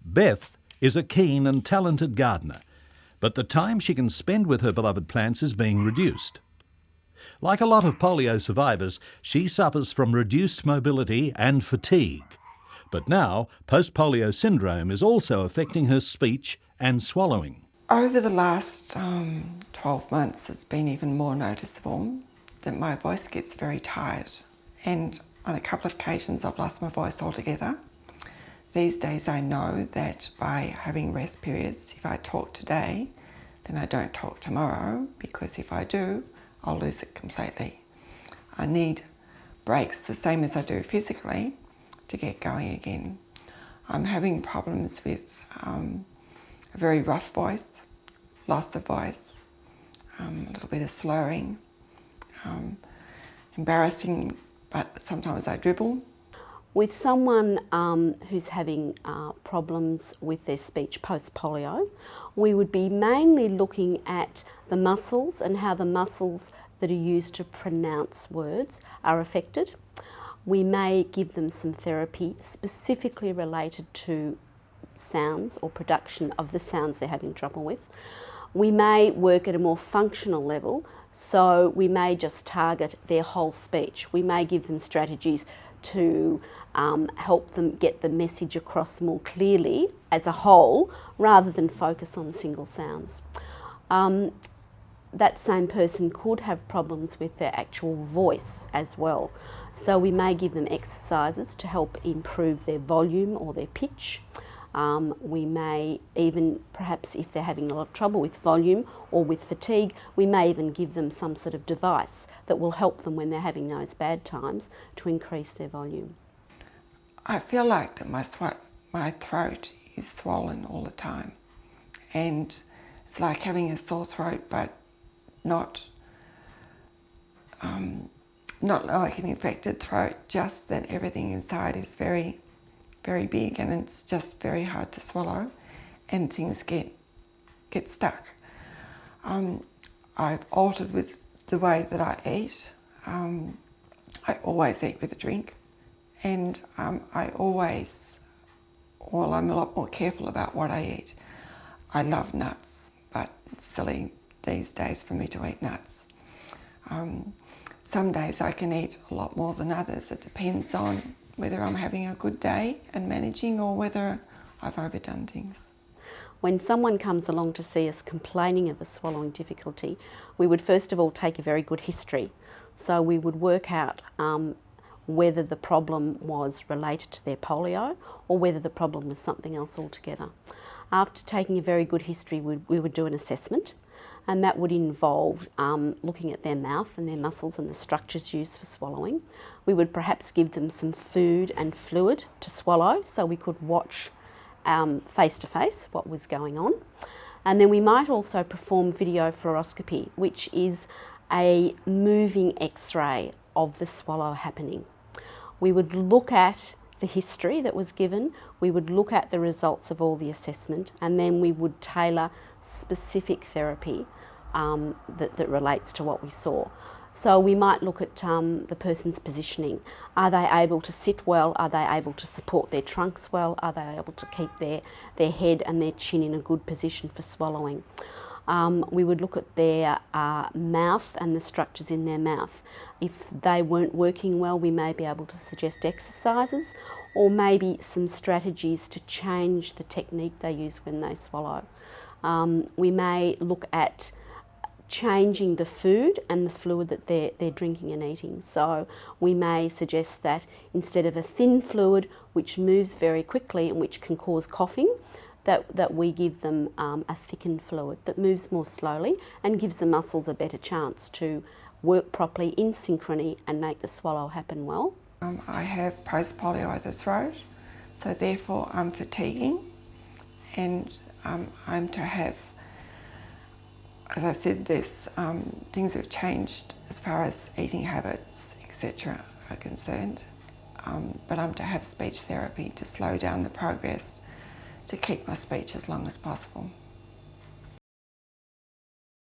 Beth is a keen and talented gardener, but the time she can spend with her beloved plants is being reduced. Like a lot of polio survivors, she suffers from reduced mobility and fatigue. But now, post polio syndrome is also affecting her speech and swallowing. Over the last 12 months, it's been even more noticeable that my voice gets very tired. And on a couple of occasions, I've lost my voice altogether. These days, I know that by having rest periods, if I talk today, then I don't talk tomorrow, because if I do, I'll lose it completely. I need breaks, the same as I do physically, to get going again. I'm having problems with a very rough voice, loss of voice, a little bit of slurring, embarrassing, but sometimes I dribble. With someone who's having problems with their speech post-polio, we would be mainly looking at the muscles and how the muscles that are used to pronounce words are affected. We may give them some therapy specifically related to sounds or production of the sounds they're having trouble with. We may work at a more functional level, so we may just target their whole speech. We may give them strategies to help them get the message across more clearly as a whole, rather than focus on single sounds. That same person could have problems with their actual voice as well. So we may give them exercises to help improve their volume or their pitch. We may even, perhaps if they're having a lot of trouble with volume or with fatigue, we may even give them some sort of device that will help them when they're having those bad times to increase their volume. I feel like that my throat is swollen all the time, and it's like having a sore throat, but not like an infected throat, just that everything inside is very, very big, and it's just very hard to swallow, and things get stuck. I've altered with the way that I eat. I always eat with a drink, and I'm a lot more careful about what I eat. I love nuts, but it's silly these days for me to eat nuts. Some days I can eat a lot more than others. It depends on whether I'm having a good day and managing, or whether I've overdone things. When someone comes along to see us complaining of a swallowing difficulty, we would first of all take a very good history. So we would work out whether the problem was related to their polio or whether the problem was something else altogether. After taking a very good history, we would do an assessment, and that would involve looking at their mouth and their muscles and the structures used for swallowing. We would perhaps give them some food and fluid to swallow, so we could watch face to face what was going on. And then we might also perform video fluoroscopy, which is a moving x-ray of the swallow happening. We would look at the history that was given, we would look at the results of all the assessment, and then we would tailor specific therapy that relates to what we saw. So we might look at the person's positioning. Are they able to sit well? Are they able to support their trunks well? Are they able to keep their head and their chin in a good position for swallowing? We would look at their mouth and the structures in their mouth. If they weren't working well, we may be able to suggest exercises, or maybe some strategies to change the technique they use when they swallow. We may look at changing the food and the fluid that they're drinking and eating. So we may suggest that instead of a thin fluid which moves very quickly and which can cause coughing, that we give them a thickened fluid that moves more slowly and gives the muscles a better chance to work properly in synchrony and make the swallow happen well. I have post polio of the throat, so therefore I'm fatiguing, and I'm to have, as I said, there's things have changed as far as eating habits, etc. are concerned, but I'm to have speech therapy to slow down the progress, to keep my speech as long as possible.